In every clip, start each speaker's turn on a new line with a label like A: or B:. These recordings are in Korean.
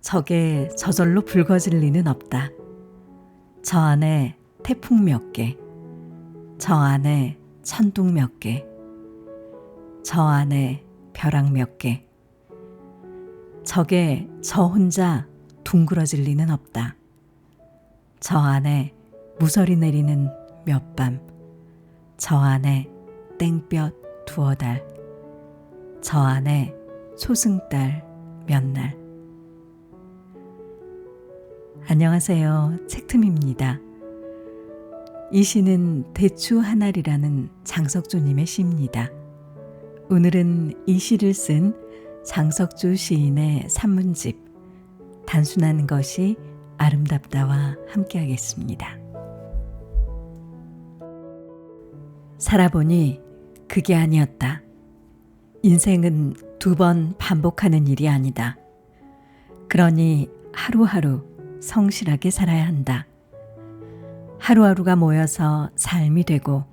A: 적에 저절로 붉어질 리는 없다. 저 안에 태풍 몇 개, 저 안에 천둥 몇 개, 저 안에 벼락 몇 개. 적에 저 혼자 둥그러질 리는 없다. 저 안에 무서리 내리는 몇 밤, 저 안에 땡볕 두어 달, 저 안에 초승달 몇 날. 안녕하세요. 책틈입니다. 이 시는 대추 한 알이라는 장석주님의 시입니다. 오늘은 이 시를 쓴 장석주 시인의 산문집 단순한 것이 아름답다와 함께하겠습니다. 살아보니 그게 아니었다. 인생은 두 번 반복하는 일이 아니다. 그러니 하루하루 성실하게 살아야 한다. 하루하루가 모여서 삶이 되고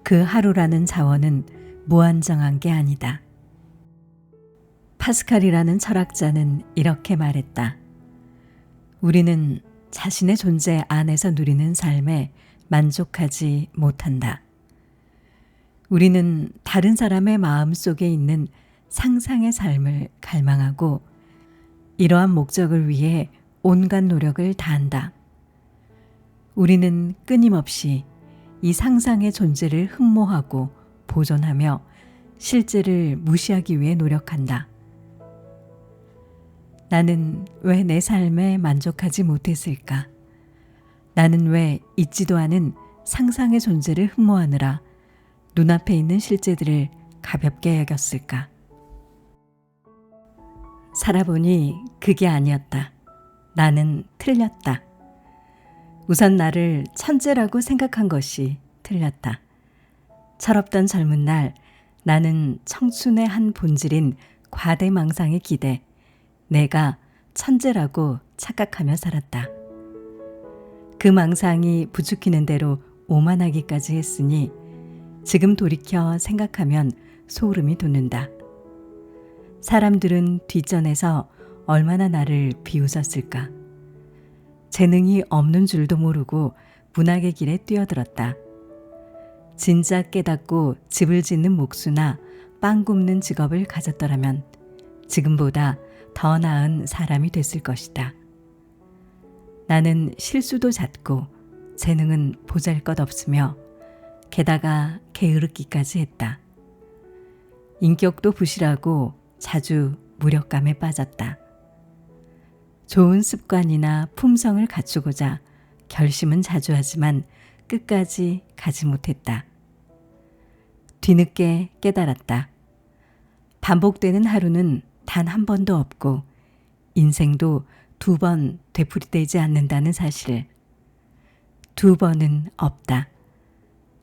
A: 그 하루라는 자원은 무한정한 게 아니다. 파스칼이라는 철학자는 이렇게 말했다. 우리는 자신의 존재 안에서 누리는 삶에 만족하지 못한다. 우리는 다른 사람의 마음 속에 있는 상상의 삶을 갈망하고 이러한 목적을 위해 온갖 노력을 다한다. 우리는 끊임없이 이 상상의 존재를 흠모하고 보존하며 실제를 무시하기 위해 노력한다. 나는 왜 내 삶에 만족하지 못했을까? 나는 왜 있지도 않은 상상의 존재를 흠모하느라 눈앞에 있는 실제들을 가볍게 여겼을까? 살아보니 그게 아니었다. 나는 틀렸다. 우선 나를 천재라고 생각한 것이 틀렸다. 철없던 젊은 날 나는 청춘의 한 본질인 과대망상에 기대 내가 천재라고 착각하며 살았다. 그 망상이 부추기는 대로 오만하기까지 했으니 지금 돌이켜 생각하면 소름이 돋는다. 사람들은 뒷전에서 얼마나 나를 비웃었을까. 재능이 없는 줄도 모르고 문학의 길에 뛰어들었다. 진작 깨닫고 집을 짓는 목수나 빵 굽는 직업을 가졌더라면 지금보다 더 나은 사람이 됐을 것이다. 나는 실수도 잦고 재능은 보잘것없으며 게다가 게으르기까지 했다. 인격도 부실하고 자주 무력감에 빠졌다. 좋은 습관이나 품성을 갖추고자 결심은 자주 하지만 끝까지 가지 못했다. 뒤늦게 깨달았다. 반복되는 하루는 단 한 번도 없고 인생도 두 번 되풀이되지 않는다는 사실. 두 번은 없다.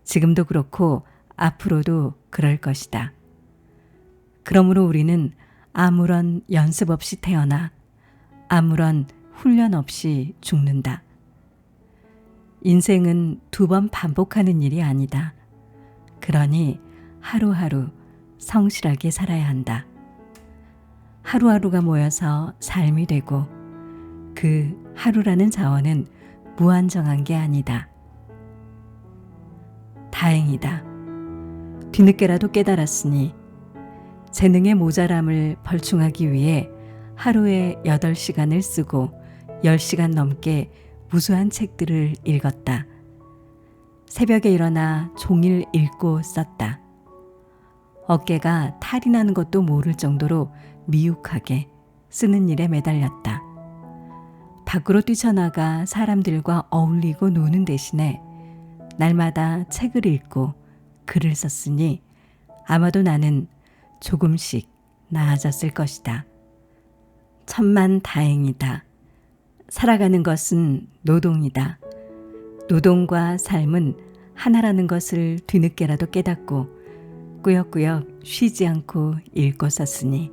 A: 지금도 그렇고 앞으로도 그럴 것이다. 그러므로 우리는 아무런 연습 없이 태어나 아무런 훈련 없이 죽는다. 인생은 두 번 반복하는 일이 아니다. 그러니 하루하루 성실하게 살아야 한다. 하루하루가 모여서 삶이 되고 그 하루라는 자원은 무한정한 게 아니다. 다행이다. 뒤늦게라도 깨달았으니 재능의 모자람을 벌충하기 위해 하루에 8시간을 쓰고 10시간 넘게 무수한 책들을 읽었다. 새벽에 일어나 종일 읽고 썼다. 어깨가 탈이 나는 것도 모를 정도로 미혹하게 쓰는 일에 매달렸다. 밖으로 뛰쳐나가 사람들과 어울리고 노는 대신에 날마다 책을 읽고 글을 썼으니 아마도 나는 조금씩 나아졌을 것이다. 천만 다행이다. 살아가는 것은 노동이다. 노동과 삶은 하나라는 것을 뒤늦게라도 깨닫고 꾸역꾸역 쉬지 않고 읽고 썼으니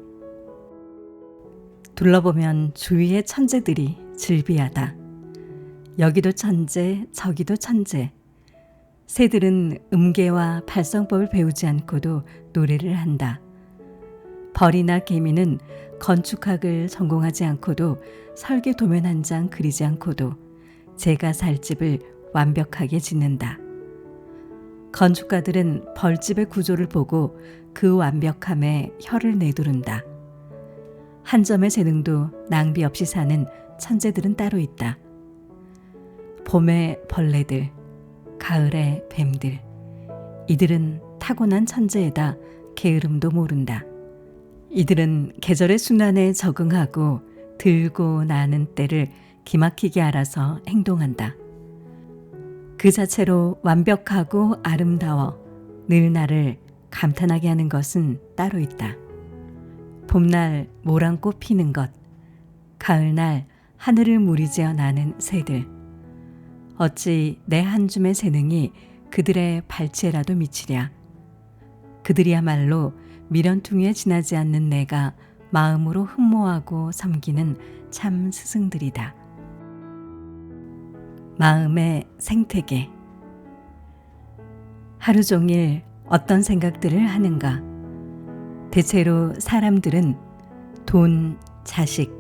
A: 둘러보면 주위의 천재들이 즐비하다. 여기도 천재, 저기도 천재. 새들은 음계와 발성법을 배우지 않고도 노래를 한다. 벌이나 개미는 건축학을 전공하지 않고도 설계 도면 한 장 그리지 않고도 제가 살 집을 완벽하게 짓는다. 건축가들은 벌집의 구조를 보고 그 완벽함에 혀를 내두른다. 한 점의 재능도 낭비 없이 사는 천재들은 따로 있다. 봄의 벌레들, 가을의 뱀들, 이들은 타고난 천재에다 게으름도 모른다. 이들은 계절의 순환에 적응하고 들고 나는 때를 기막히게 알아서 행동한다. 그 자체로 완벽하고 아름다워 늘 나를 감탄하게 하는 것은 따로 있다. 봄날 모란꽃 피는 것, 가을날 하늘을 무리지어 나는 새들. 어찌 내 한 줌의 재능이 그들의 발치에라도 미치랴. 그들이야말로 미련퉁이에 지나지 않는 내가 마음으로 흠모하고 섬기는 참 스승들이다. 마음의 생태계. 하루 종일 어떤 생각들을 하는가? 대체로 사람들은 돈, 자식,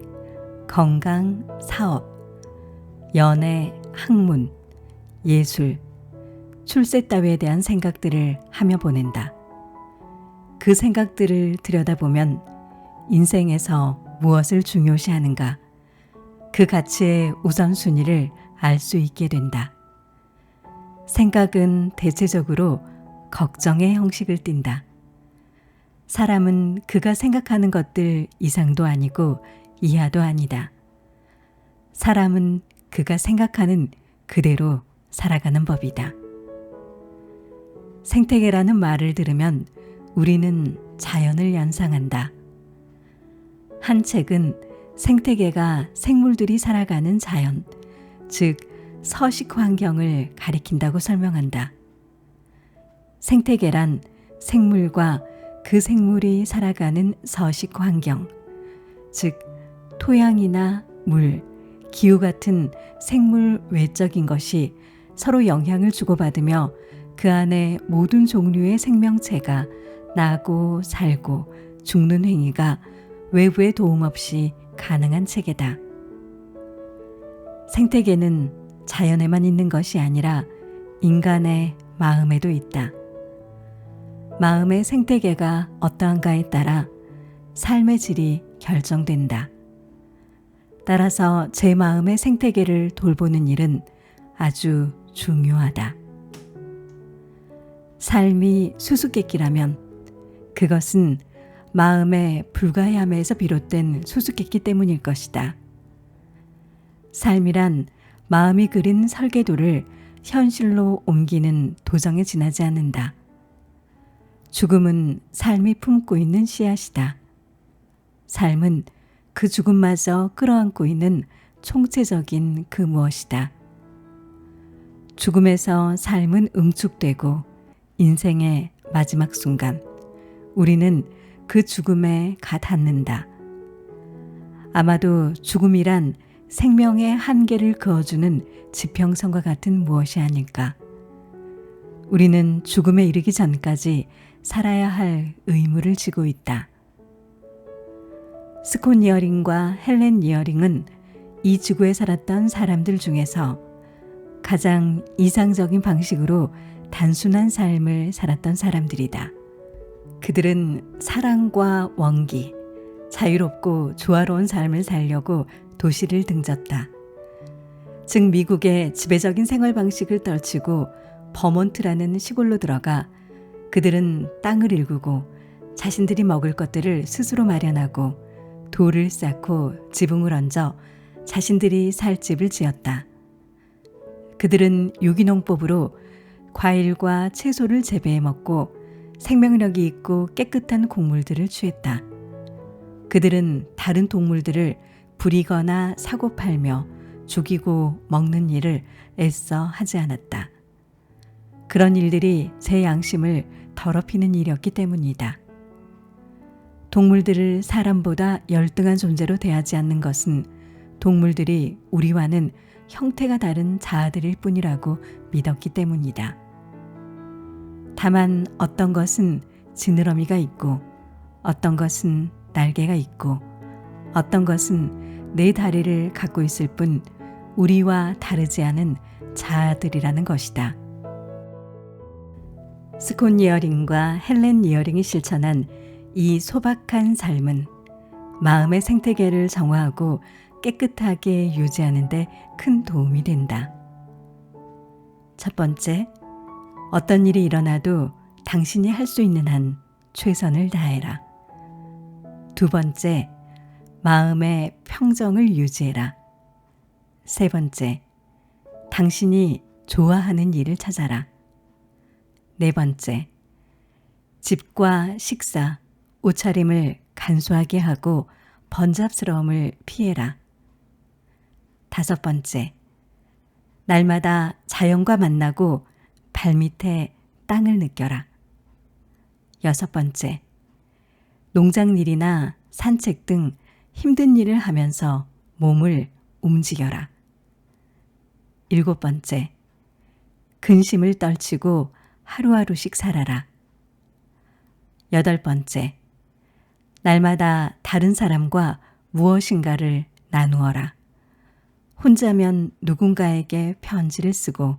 A: 건강, 사업, 연애, 학문, 예술, 출세 따위에 대한 생각들을 하며 보낸다. 그 생각들을 들여다보면 인생에서 무엇을 중요시하는가, 그 가치의 우선순위를 알 수 있게 된다. 생각은 대체적으로 걱정의 형식을 띈다. 사람은 그가 생각하는 것들 이상도 아니고 이하도 아니다. 사람은 그가 생각하는 그대로 살아가는 법이다. 생태계라는 말을 들으면 우리는 자연을 연상한다. 한 책은 생태계가 생물들이 살아가는 자연, 즉 서식 환경을 가리킨다고 설명한다. 생태계란 생물과 그 생물이 살아가는 서식 환경, 즉 토양이나 물, 기후 같은 생물 외적인 것이 서로 영향을 주고받으며 그 안에 모든 종류의 생명체가 나고 살고 죽는 행위가 외부의 도움 없이 가능한 체계다. 생태계는 자연에만 있는 것이 아니라 인간의 마음에도 있다. 마음의 생태계가 어떠한가에 따라 삶의 질이 결정된다. 따라서 제 마음의 생태계를 돌보는 일은 아주 중요하다. 삶이 수수께끼라면 그것은 마음의 불가해함에서 비롯된 수수께끼 때문일 것이다. 삶이란 마음이 그린 설계도를 현실로 옮기는 도정에 지나지 않는다. 죽음은 삶이 품고 있는 씨앗이다. 삶은 그 죽음마저 끌어안고 있는 총체적인 그 무엇이다. 죽음에서 삶은 응축되고 인생의 마지막 순간 우리는 그 죽음에 가 닿는다. 아마도 죽음이란 생명의 한계를 그어주는 지평선과 같은 무엇이 아닐까. 우리는 죽음에 이르기 전까지 살아야 할 의무를 지고 있다. 스콧 니어링과 헬렌 니어링은 이 지구에 살았던 사람들 중에서 가장 이상적인 방식으로 단순한 삶을 살았던 사람들이다. 그들은 사랑과 원기, 자유롭고 조화로운 삶을 살려고 도시를 등졌다. 즉 미국의 지배적인 생활 방식을 떨치고 버몬트라는 시골로 들어가 그들은 땅을 일구고 자신들이 먹을 것들을 스스로 마련하고 돌을 쌓고 지붕을 얹어 자신들이 살 집을 지었다. 그들은 유기농법으로 과일과 채소를 재배해 먹고 생명력이 있고 깨끗한 곡물들을 취했다. 그들은 다른 동물들을 부리거나 사고 팔며 죽이고 먹는 일을 애써 하지 않았다. 그런 일들이 제 양심을 더럽히는 일이었기 때문이다. 동물들을 사람보다 열등한 존재로 대하지 않는 것은 동물들이 우리와는 형태가 다른 자아들일 뿐이라고 믿었기 때문이다. 다만 어떤 것은 지느러미가 있고 어떤 것은 날개가 있고 어떤 것은 네 다리를 갖고 있을 뿐 우리와 다르지 않은 자아들이라는 것이다. 스콘 이어링과 헬렌 이어링이 실천한 이 소박한 삶은 마음의 생태계를 정화하고 깨끗하게 유지하는 데 큰 도움이 된다. 첫 번째, 어떤 일이 일어나도 당신이 할 수 있는 한 최선을 다해라. 두 번째, 마음의 평정을 유지해라. 세 번째, 당신이 좋아하는 일을 찾아라. 네 번째, 집과 식사, 옷차림을 간소하게 하고 번잡스러움을 피해라. 다섯 번째, 날마다 자연과 만나고 발밑에 땅을 느껴라. 여섯 번째, 농장일이나 산책 등 힘든 일을 하면서 몸을 움직여라. 일곱 번째, 근심을 떨치고 하루하루씩 살아라. 여덟 번째, 날마다 다른 사람과 무엇인가를 나누어라. 혼자면 누군가에게 편지를 쓰고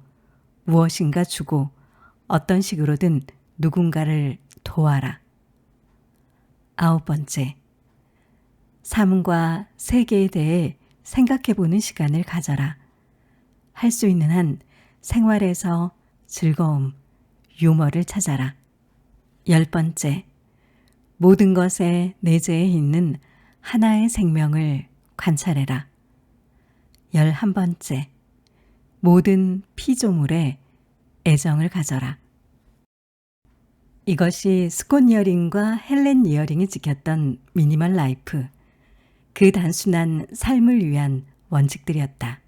A: 무엇인가 주고 어떤 식으로든 누군가를 도와라. 아홉 번째, 삶과 세계에 대해 생각해보는 시간을 가져라. 할 수 있는 한 생활에서 즐거움, 유머를 찾아라. 열 번째, 모든 것의 내재에 있는 하나의 생명을 관찰해라. 11번째, 모든 피조물에 애정을 가져라. 이것이 스콘 이어링과 헬렌 이어링이 지켰던 미니멀 라이프, 그 단순한 삶을 위한 원칙들이었다.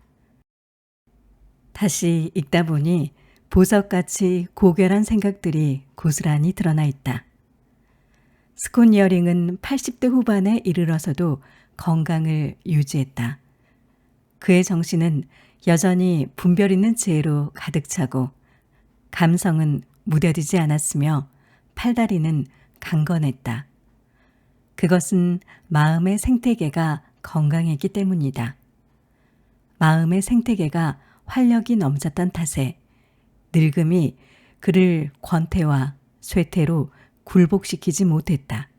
A: 다시 읽다 보니 보석같이 고결한 생각들이 고스란히 드러나 있다. 스콘 이어링은 80대 후반에 이르러서도 건강을 유지했다. 그의 정신은 여전히 분별 있는 지혜로 가득 차고 감성은 무뎌지지 않았으며 팔다리는 강건했다. 그것은 마음의 생태계가 건강했기 때문이다. 마음의 생태계가 활력이 넘쳤던 탓에 늙음이 그를 권태와 쇠퇴로 굴복시키지 못했다.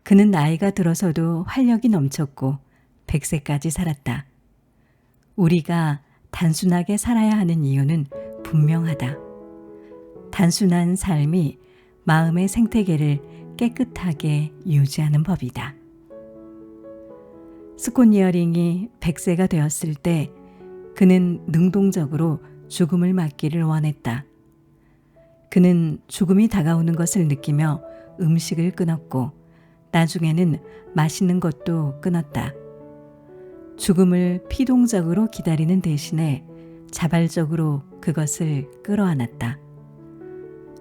A: 그는 나이가 들어서도 활력이 넘쳤고 100세까지 살았다. 우리가 단순하게 살아야 하는 이유는 분명하다. 단순한 삶이 마음의 생태계를 깨끗하게 유지하는 법이다. 스콘 이어링이 100세가 되었을 때 그는 능동적으로 죽음을 맞기를 원했다. 그는 죽음이 다가오는 것을 느끼며 음식을 끊었고 나중에는 마시는 것도 끊었다. 죽음을 피동적으로 기다리는 대신에 자발적으로 그것을 끌어안았다.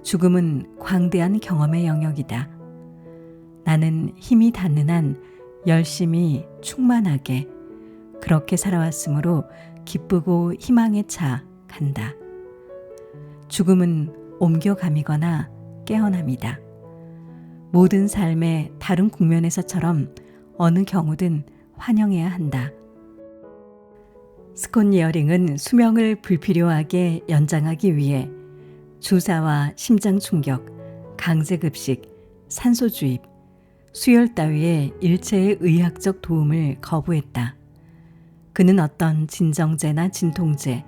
A: 죽음은 광대한 경험의 영역이다. 나는 힘이 닿는 한 열심히 충만하게 그렇게 살아왔으므로 기쁘고 희망에 차 간다. 죽음은 옮겨감이거나 깨어남이다. 모든 삶의 다른 국면에서처럼 어느 경우든 환영해야 한다. 스콘 이어링은 수명을 불필요하게 연장하기 위해 주사와 심장 충격, 강제급식, 산소 주입, 수혈 따위의 일체의 의학적 도움을 거부했다. 그는 어떤 진정제나 진통제,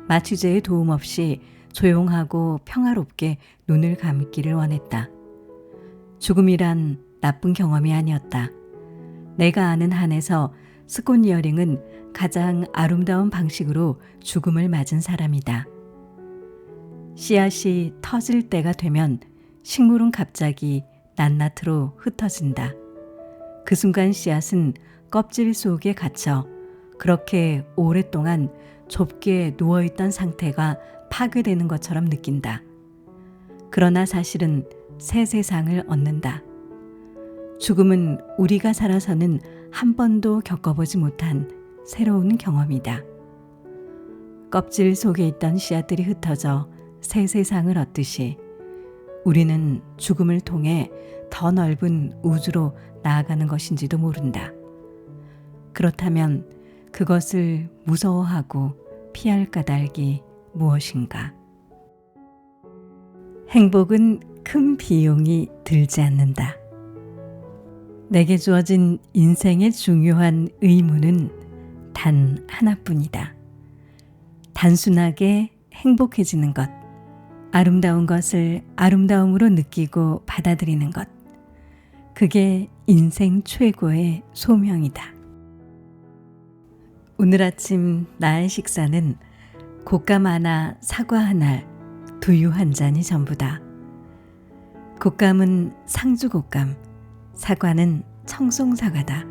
A: 마취제의 도움 없이 조용하고 평화롭게 눈을 감기를 원했다. 죽음이란 나쁜 경험이 아니었다. 내가 아는 한에서 스콘 이어링은 가장 아름다운 방식으로 죽음을 맞은 사람이다. 씨앗이 터질 때가 되면 식물은 갑자기 낱낱으로 흩어진다. 그 순간 씨앗은 껍질 속에 갇혀 그렇게 오랫동안 좁게 누워있던 상태가 파괴되는 것처럼 느낀다. 그러나 사실은 새 세상을 얻는다. 죽음은 우리가 살아서는 한 번도 겪어보지 못한 새로운 경험이다. 껍질 속에 있던 씨앗들이 흩어져 새 세상을 얻듯이 우리는 죽음을 통해 더 넓은 우주로 나아가는 것인지도 모른다. 그렇다면 그것을 무서워하고 피할 까닭이 무엇인가? 행복은 큰 비용이 들지 않는다. 내게 주어진 인생의 중요한 의무는 단 하나뿐이다. 단순하게 행복해지는 것, 아름다운 것을 아름다움으로 느끼고 받아들이는 것, 그게 인생 최고의 소명이다. 오늘 아침 나의 식사는 곶감 하나, 사과 한 알, 두유 한 잔이 전부다. 곶감은 상주 곶감, 사과는 청송 사과다.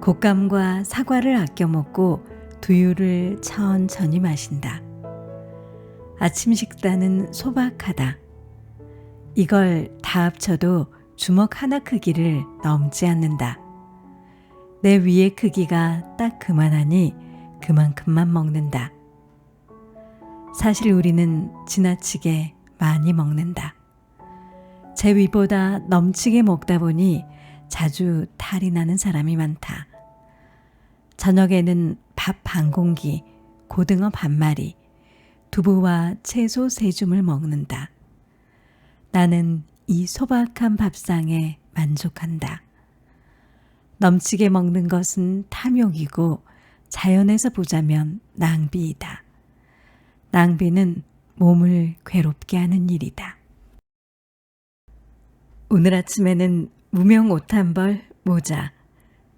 A: 곶감과 사과를 아껴 먹고 두유를 천천히 마신다. 아침 식단은 소박하다. 이걸 다 합쳐도 주먹 하나 크기를 넘지 않는다. 내 위의 크기가 딱 그만하니 그만큼만 먹는다. 사실 우리는 지나치게 많이 먹는다. 제 위보다 넘치게 먹다 보니 자주 탈이 나는 사람이 많다. 저녁에는 밥 반 공기, 고등어 반 마리, 두부와 채소 3줌을 먹는다. 나는 이 소박한 밥상에 만족한다. 넘치게 먹는 것은 탐욕이고 자연에서 보자면 낭비이다. 낭비는 몸을 괴롭게 하는 일이다. 오늘 아침에는 무명 옷 한 벌, 모자,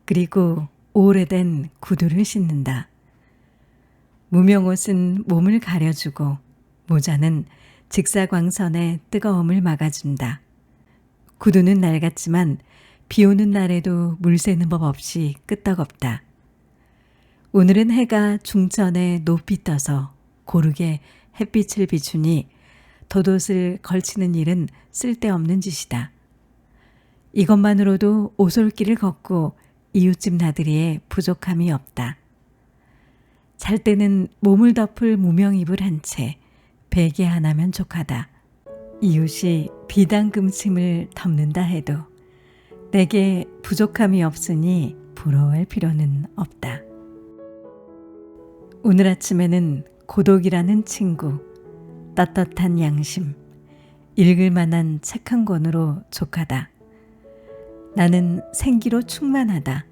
A: 그리고 오래된 구두를 신는다. 무명 옷은 몸을 가려주고 모자는 직사광선의 뜨거움을 막아준다. 구두는 낡았지만 비 오는 날에도 물 새는 법 없이 끄떡없다. 오늘은 해가 중천에 높이 떠서 고르게 햇빛을 비추니 덧옷을 걸치는 일은 쓸데없는 짓이다. 이것만으로도 오솔길을 걷고 이웃집 나들이에 부족함이 없다. 잘 때는 몸을 덮을 무명이불 한 채, 베개 하나면 족하다. 이웃이 비단금침을 덮는다 해도 내게 부족함이 없으니 부러워할 필요는 없다. 오늘 아침에는 고독이라는 친구, 떳떳한 양심, 읽을 만한 책 한 권으로 족하다. 나는 생기로 충만하다.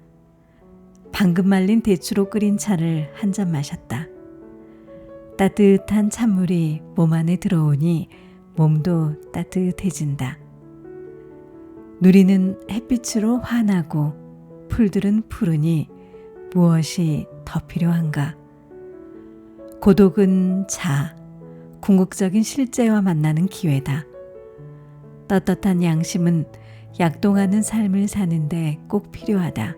A: 방금 말린 대추로 끓인 차를 한 잔 마셨다. 따뜻한 찬물이 몸 안에 들어오니 몸도 따뜻해진다. 누리는 햇빛으로 환하고 풀들은 푸르니 무엇이 더 필요한가? 고독은 자, 궁극적인 실제와 만나는 기회다. 떳떳한 양심은 약동하는 삶을 사는데 꼭 필요하다.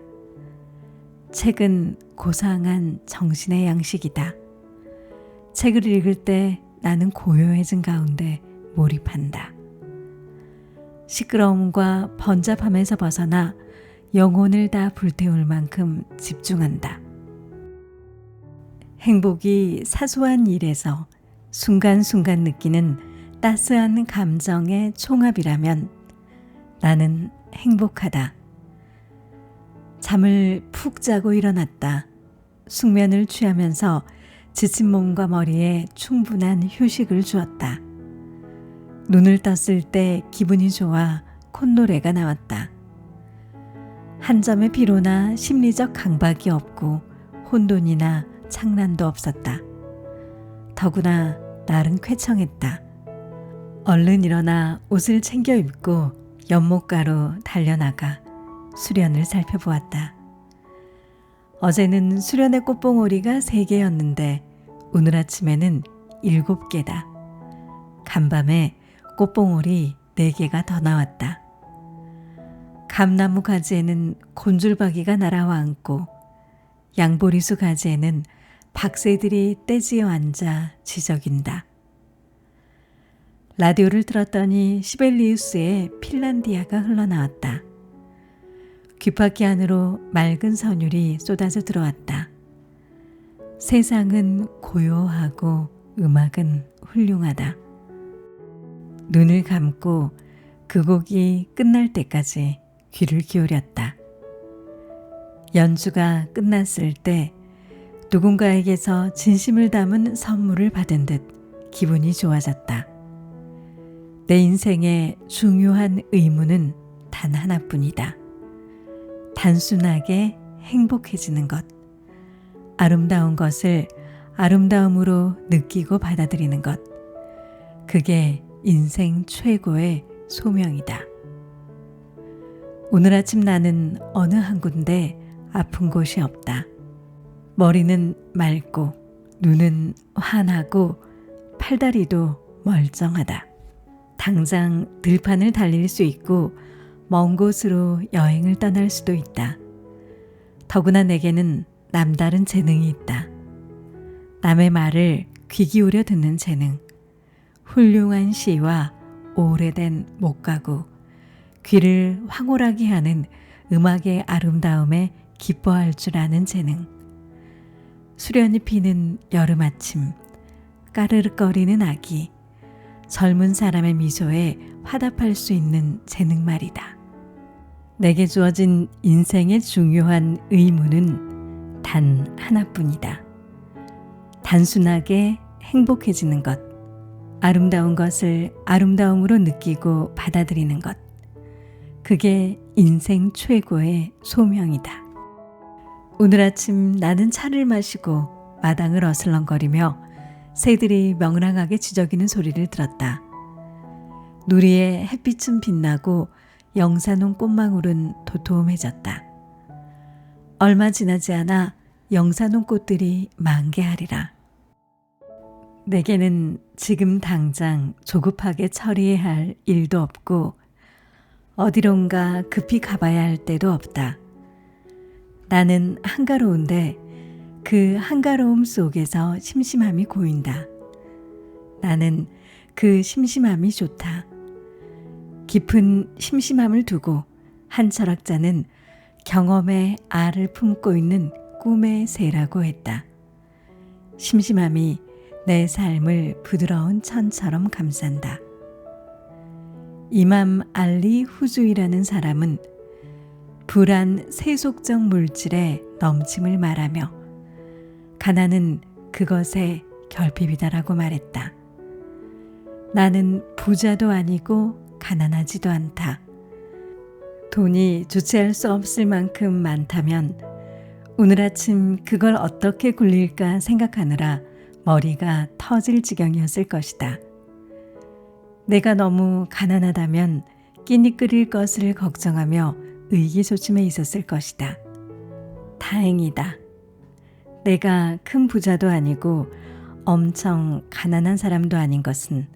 A: 책은 고상한 정신의 양식이다. 책을 읽을 때 나는 고요해진 가운데 몰입한다. 시끄러움과 번잡함에서 벗어나 영혼을 다 불태울 만큼 집중한다. 행복이 사소한 일에서 순간순간 느끼는 따스한 감정의 총합이라면 나는 행복하다. 잠을 푹 자고 일어났다. 숙면을 취하면서 지친 몸과 머리에 충분한 휴식을 주었다. 눈을 떴을 때 기분이 좋아 콧노래가 나왔다. 한 점의 피로나 심리적 강박이 없고 혼돈이나 창란도 없었다. 더구나 날은 쾌청했다. 얼른 일어나 옷을 챙겨 입고 연못가로 달려나가 수련을 살펴보았다. 어제는 수련의 꽃봉오리가 3개였는데 오늘 아침에는 7개다. 간밤에 꽃봉오리 4개가 더 나왔다. 감나무 가지에는 곤줄박이가 날아와 앉고 양보리수 가지에는 박새들이 떼지어 앉아 지저긴다. 라디오를 틀었더니 시벨리우스의 핀란디아가 흘러나왔다. 귀파키 안으로 맑은 선율이 쏟아져 들어왔다. 세상은 고요하고 음악은 훌륭하다. 눈을 감고 그 곡이 끝날 때까지 귀를 기울였다. 연주가 끝났을 때 누군가에게서 진심을 담은 선물을 받은 듯 기분이 좋아졌다. 내 인생의 중요한 의무는 단 하나뿐이다. 단순하게 행복해지는 것. 아름다운 것을 아름다움으로 느끼고 받아들이는 것. 그게 인생 최고의 소명이다. 오늘 아침 나는 어느 한 군데 아픈 곳이 없다. 머리는 맑고 눈은 환하고 팔다리도 멀쩡하다. 당장 들판을 달릴 수 있고 먼 곳으로 여행을 떠날 수도 있다. 더구나 내게는 남다른 재능이 있다. 남의 말을 귀 기울여 듣는 재능, 훌륭한 시와 오래된 목가구, 귀를 황홀하게 하는 음악의 아름다움에 기뻐할 줄 아는 재능, 수련이 피는 여름 아침, 까르륵거리는 아기, 젊은 사람의 미소에 화답할 수 있는 재능 말이다. 내게 주어진 인생의 중요한 의무는 단 하나뿐이다. 단순하게 행복해지는 것, 아름다운 것을 아름다움으로 느끼고 받아들이는 것. 그게 인생 최고의 소명이다. 오늘 아침 나는 차를 마시고 마당을 어슬렁거리며 새들이 명랑하게 지저귀는 소리를 들었다. 누리의 햇빛은 빛나고 영산홍 꽃망울은 도톰해졌다. 얼마 지나지 않아 영산홍 꽃들이 만개하리라. 내게는 지금 당장 조급하게 처리해야 할 일도 없고 어디론가 급히 가봐야 할 때도 없다. 나는 한가로운데 그 한가로움 속에서 심심함이 고인다. 나는 그 심심함이 좋다. 깊은 심심함을 두고 한 철학자는 경험의 알을 품고 있는 꿈의 새라고 했다. 심심함이 내 삶을 부드러운 천처럼 감싼다. 이맘 알리 후주이라는 사람은 불안 세속적 물질의 넘침을 말하며 가난은 그것의 결핍이다라고 말했다. 나는 부자도 아니고 가난하지도 않다. 돈이 주체할 수 없을 만큼 많다면 오늘 아침 그걸 어떻게 굴릴까 생각하느라 머리가 터질 지경이었을 것이다. 내가 너무 가난하다면 끼니 끓일 것을 걱정하며 의기소침해 있었을 것이다. 다행이다. 내가 큰 부자도 아니고 엄청 가난한 사람도 아닌 것은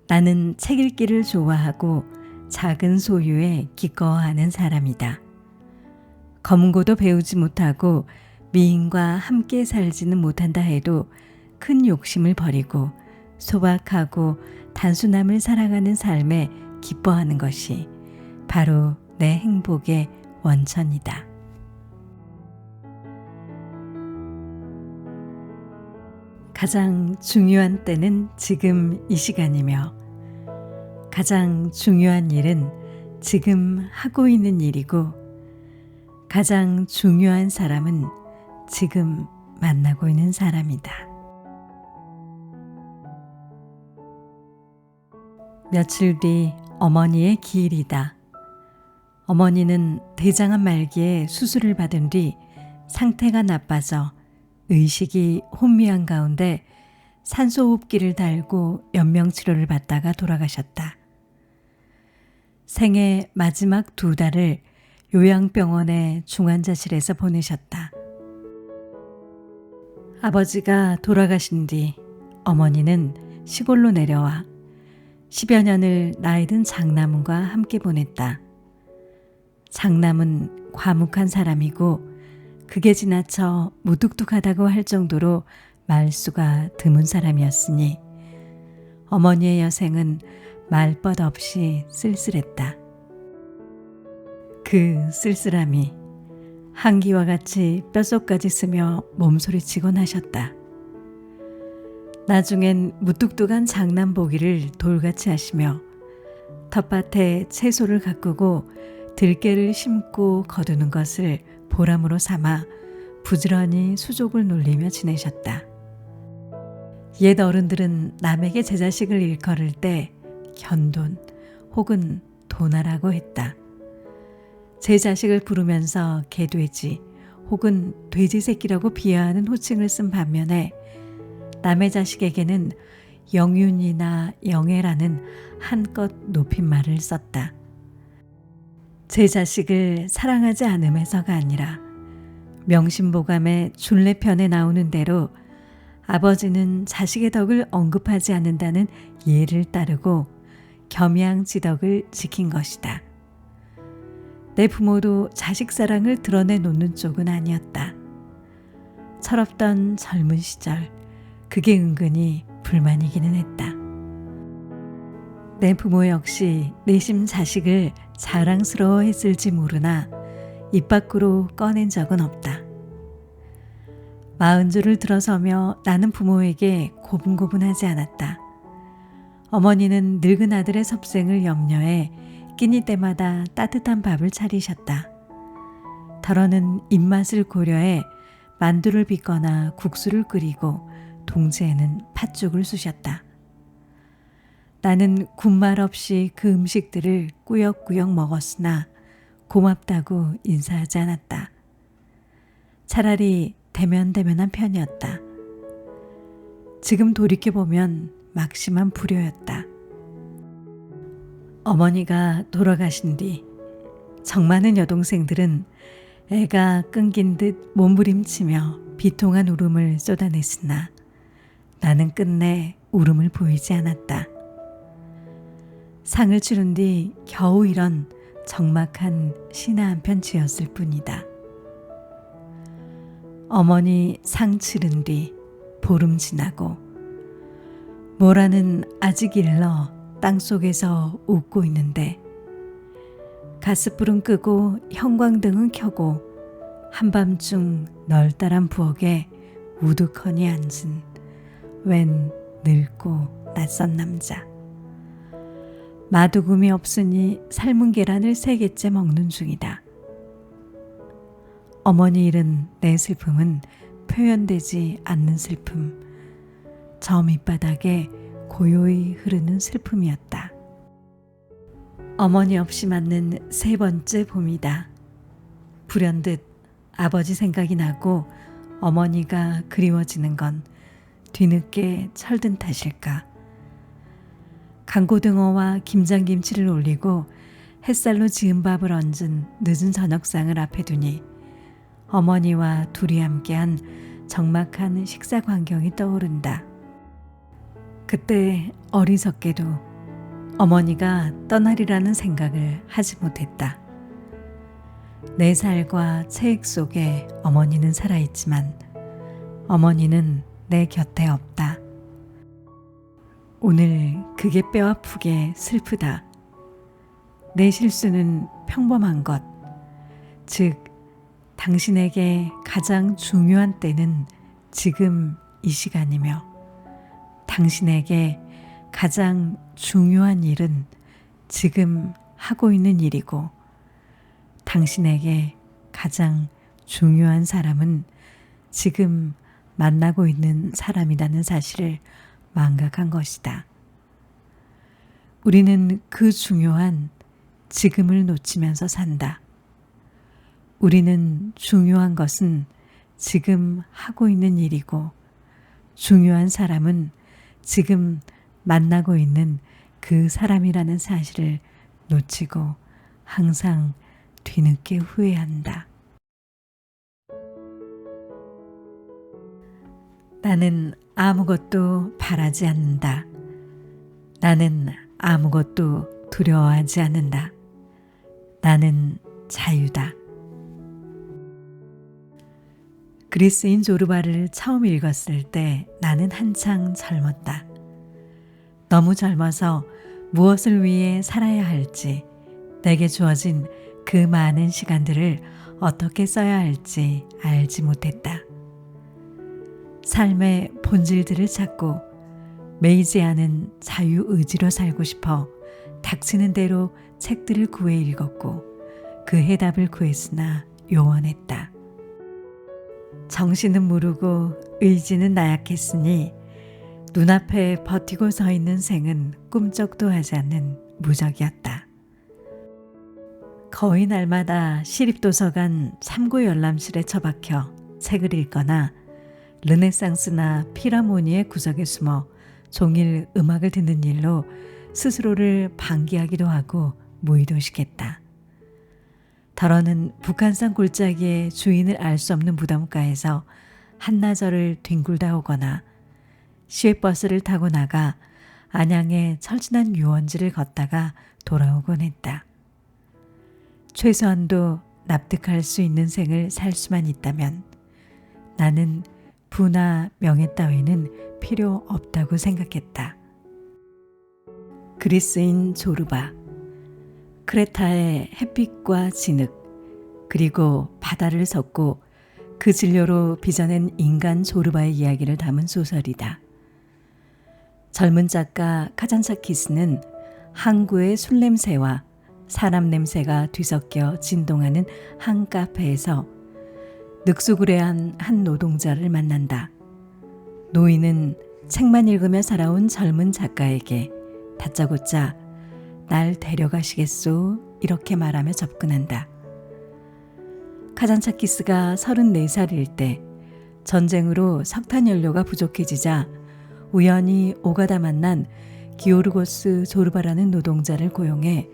A: 나는 책 읽기를 좋아하고 작은 소유에 기꺼워하는 사람이다. 검고도 배우지 못하고 미인과 함께 살지는 못한다 해도 큰 욕심을 버리고 소박하고 단순함을 사랑하는 삶에 기뻐하는 것이 바로 내 행복의 원천이다. 가장 중요한 때는 지금 이 시간이며 가장 중요한 일은 지금 하고 있는 일이고 가장 중요한 사람은 지금 만나고 있는 사람이다. 며칠 뒤 어머니의 기일이다. 어머니는 대장암 말기에 수술을 받은 뒤 상태가 나빠져 의식이 혼미한 가운데 산소호흡기를 달고 연명치료를 받다가 돌아가셨다. 생애 마지막 2달을 요양병원의 중환자실에서 보내셨다. 아버지가 돌아가신 뒤 어머니는 시골로 내려와 10여 년을 나이든 장남과 함께 보냈다. 장남은 과묵한 사람이고 극에 지나쳐 무뚝뚝하다고 할 정도로 말수가 드문 사람이었으니 어머니의 여생은 말벗 없이 쓸쓸했다. 그 쓸쓸함이 한기와 같이 뼛속까지 스며 몸소리치곤 하셨다. 나중엔 무뚝뚝한 장난보기를 돌같이 하시며 텃밭에 채소를 가꾸고 들깨를 심고 거두는 것을 보람으로 삼아 부지런히 수족을 놀리며 지내셨다. 옛 어른들은 남에게 제 자식을 일컬을 때 견돈 혹은 도나라고 했다. 제 자식을 부르면서 개돼지 혹은 돼지 새끼라고 비하하는 호칭을 쓴 반면에 남의 자식에게는 영윤이나 영애라는 한껏 높임말을 썼다. 제 자식을 사랑하지 않음에서가 아니라 명심보감의 준례편에 나오는 대로 아버지는 자식의 덕을 언급하지 않는다는 예를 따르고 겸양지덕을 지킨 것이다. 내 부모도 자식 사랑을 드러내놓는 쪽은 아니었다. 철없던 젊은 시절 그게 은근히 불만이기는 했다. 내 부모 역시 내심 자식을 자랑스러워했을지 모르나 입 밖으로 꺼낸 적은 없다. 40줄을 들어서며 나는 부모에게 고분고분하지 않았다. 어머니는 늙은 아들의 섭생을 염려해 끼니 때마다 따뜻한 밥을 차리셨다. 더러는 입맛을 고려해 만두를 빚거나 국수를 끓이고 동지에는 팥죽을 쑤셨다. 나는 군말 없이 그 음식들을 꾸역꾸역 먹었으나 고맙다고 인사하지 않았다. 차라리 대면대면한 편이었다. 지금 돌이켜보면 막심한 불효였다. 어머니가 돌아가신 뒤 정 많은 여동생들은 애가 끊긴 듯 몸부림치며 비통한 울음을 쏟아냈으나 나는 끝내 울음을 보이지 않았다. 상을 치른 뒤 겨우 이런 적막한 시나 한 편 지었을 뿐이다. 어머니 상 치른 뒤 보름 지나고 모라는 아직 일러 땅속에서 웃고 있는데 가스불은 끄고 형광등은 켜고 한밤중 널따란 부엌에 우두커니 앉은 웬 늙고 낯선 남자. 마두금이 없으니 삶은 계란을 3개째 먹는 중이다. 어머니 잃은 내 슬픔은 표현되지 않는 슬픔. 저 밑바닥에 고요히 흐르는 슬픔이었다. 어머니 없이 맞는 3번째 봄이다. 불현듯 아버지 생각이 나고 어머니가 그리워지는 건 뒤늦게 철든 탓일까. 강고등어와 김장김치를 올리고 햇살로 지은 밥을 얹은 늦은 저녁상을 앞에 두니 어머니와 둘이 함께한 적막한 식사 광경이 떠오른다. 그때 어리석게도 어머니가 떠나리라는 생각을 하지 못했다. 내 살과 체액 속에 어머니는 살아있지만 어머니는 내 곁에 없다. 오늘 그게 뼈아프게 슬프다. 내 실수는 평범한 것, 즉 당신에게 가장 중요한 때는 지금 이 시간이며 당신에게 가장 중요한 일은 지금 하고 있는 일이고 당신에게 가장 중요한 사람은 지금 만나고 있는 사람이라는 사실을 망각한 것이다. 우리는 그 중요한 지금을 놓치면서 산다. 우리는 중요한 것은 지금 하고 있는 일이고 중요한 사람은 지금 만나고 있는 그 사람이라는 사실을 놓치고 항상 뒤늦게 후회한다. 나는 아무것도 바라지 않는다. 나는 아무것도 두려워하지 않는다. 나는 자유다. 그리스인 조르바를 처음 읽었을 때 나는 한창 젊었다. 너무 젊어서 무엇을 위해 살아야 할지, 내게 주어진 그 많은 시간들을 어떻게 써야 할지 알지 못했다. 삶의 본질들을 찾고 메이지아는 자유의지로 살고 싶어 닥치는 대로 책들을 구해 읽었고 그 해답을 구했으나 요원했다. 정신은 무르고 의지는 나약했으니 눈앞에 버티고 서 있는 생은 꿈쩍도 하지 않는 무적이었다. 거의 날마다 시립도서관 참고 열람실에 처박혀 책을 읽거나 르네상스나 피라모니의 구석에 숨어 종일 음악을 듣는 일로 스스로를 방기하기도 하고 무의도식했다. 더러는 북한산 골짜기에 주인을 알 수 없는 무덤가에서 한나절을 뒹굴다 오거나 시외버스를 타고 나가 안양의 철진한 유원지를 걷다가 돌아오곤 했다. 최소한도 납득할 수 있는 생을 살 수만 있다면 나는 부나 명예 따위는 필요 없다고 생각했다. 그리스인 조르바, 크레타의 햇빛과 진흙, 그리고 바다를 섞고 그 진료로 빚어낸 인간 조르바의 이야기를 담은 소설이다. 젊은 작가 카잔차키스는 항구의 술 냄새와 사람 냄새가 뒤섞여 진동하는 한 카페에서 늑수구레한 한 노동자를 만난다. 노인은 책만 읽으며 살아온 젊은 작가에게 다짜고짜 날 데려가시겠소? 이렇게 말하며 접근한다. 카잔차키스가 34살일 때 전쟁으로 석탄연료가 부족해지자 우연히 오가다 만난 기오르고스 조르바라는 노동자를 고용해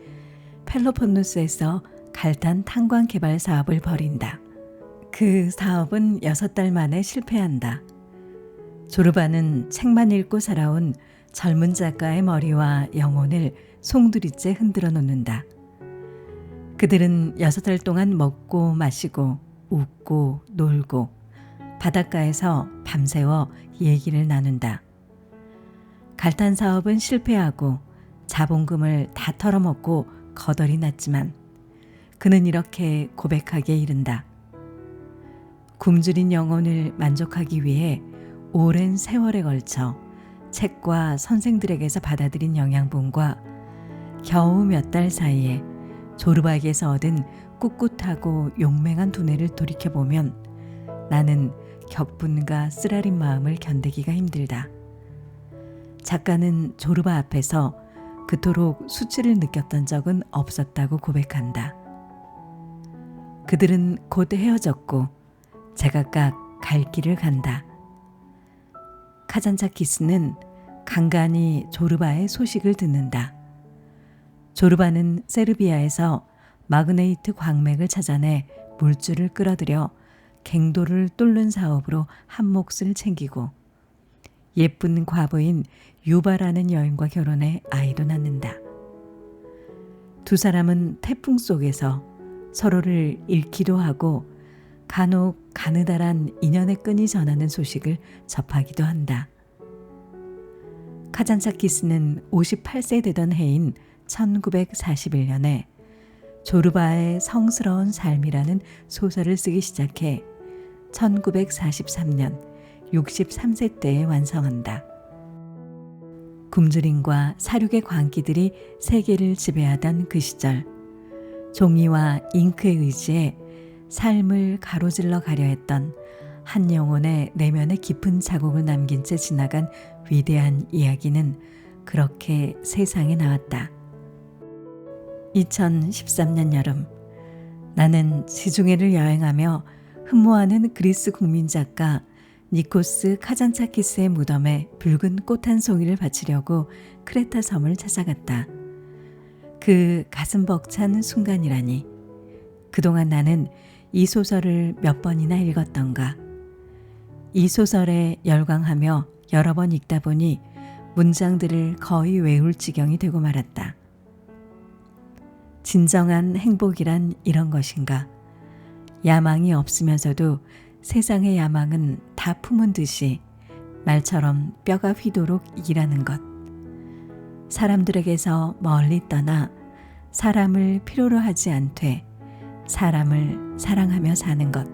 A: 펠로폰네소에서 갈탄 탄광 개발 사업을 벌인다. 그 사업은 6달 만에 실패한다. 조르바는 책만 읽고 살아온 젊은 작가의 머리와 영혼을 송두리째 흔들어 놓는다. 그들은 6달 동안 먹고 마시고 웃고 놀고 바닷가에서 밤새워 얘기를 나눈다. 갈탄 사업은 실패하고 자본금을 다 털어먹고 거덜이 났지만 그는 이렇게 고백하기에 이른다. 굶주린 영혼을 만족하기 위해 오랜 세월에 걸쳐 책과 선생들에게서 받아들인 영양분과 겨우 몇 달 사이에 조르바에게서 얻은 꿋꿋하고 용맹한 두뇌를 돌이켜보면 나는 격분과 쓰라린 마음을 견디기가 힘들다. 작가는 조르바 앞에서 그토록 수치를 느꼈던 적은 없었다고 고백한다. 그들은 곧 헤어졌고 제각각 갈 길을 간다. 카잔차키스는 간간히 조르바의 소식을 듣는다. 조르바는 세르비아에서 마그네이트 광맥을 찾아내 물줄을 끌어들여 갱도를 뚫는 사업으로 한 몫을 챙기고 예쁜 과부인 유바라는 여인과 결혼해 아이도 낳는다. 두 사람은 태풍 속에서 서로를 잃기도 하고 간혹 가느다란 인연의 끈이 전하는 소식을 접하기도 한다. 카잔차키스는 58세 되던 해인 1941년에 조르바의 성스러운 삶이라는 소설을 쓰기 시작해 1943년 63세 때에 완성한다. 굶주림과 사륙의 광기들이 세계를 지배하던 그 시절, 종이와 잉크에 의지해 삶을 가로질러 가려 했던 한 영혼의 내면에 깊은 자국을 남긴 채 지나간 위대한 이야기는 그렇게 세상에 나왔다. 2013년 여름, 나는 지중해를 여행하며 흠모하는 그리스 국민 작가 니코스 카잔차키스의 무덤에 붉은 꽃 한 송이를 바치려고 크레타 섬을 찾아갔다. 그 가슴 벅찬 순간이라니. 그동안 나는 이 소설을 몇 번이나 읽었던가. 이 소설에 열광하며 여러 번 읽다 보니 문장들을 거의 외울 지경이 되고 말았다. 진정한 행복이란 이런 것인가. 야망이 없으면서도 세상의 야망은 다 품은 듯이 말처럼 뼈가 휘도록 일하는 것. 사람들에게서 멀리 떠나 사람을 필요로 하지 않되 사람을 사랑하며 사는 것.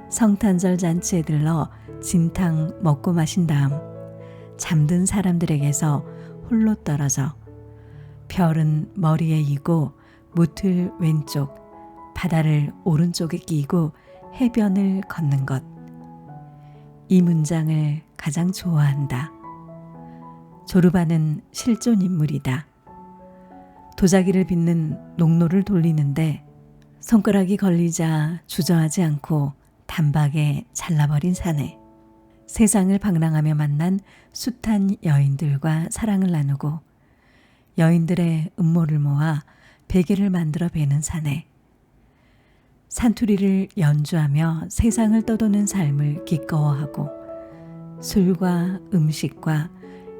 A: 성탄절 잔치에 들러 진탕 먹고 마신 다음 잠든 사람들에게서 홀로 떨어져 별은 머리에 이고 무틀 왼쪽, 바다를 오른쪽에 끼고 해변을 걷는 것. 이 문장을 가장 좋아한다. 조르바는 실존 인물이다. 도자기를 빚는 농로를 돌리는데 손가락이 걸리자 주저하지 않고 단박에 잘라버린 사내. 세상을 방랑하며 만난 숱한 여인들과 사랑을 나누고 여인들의 음모를 모아 베개를 만들어 베는 사내. 산투리를 연주하며 세상을 떠도는 삶을 기꺼워하고 술과 음식과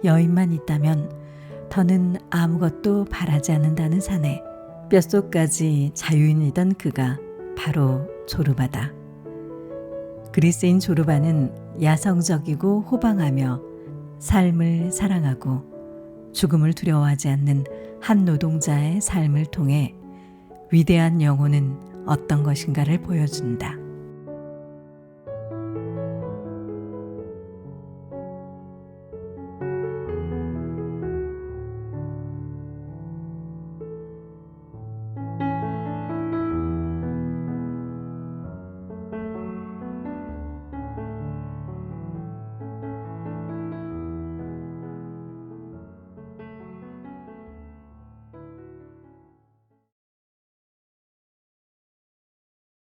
A: 여인만 있다면 더는 아무것도 바라지 않는다는 사내. 뼛속까지 자유인이던 그가 바로 조르바다. 그리스인 조르바는 야성적이고 호방하며 삶을 사랑하고 죽음을 두려워하지 않는 한 노동자의 삶을 통해 위대한 영혼은 어떤 것인가를 보여준다.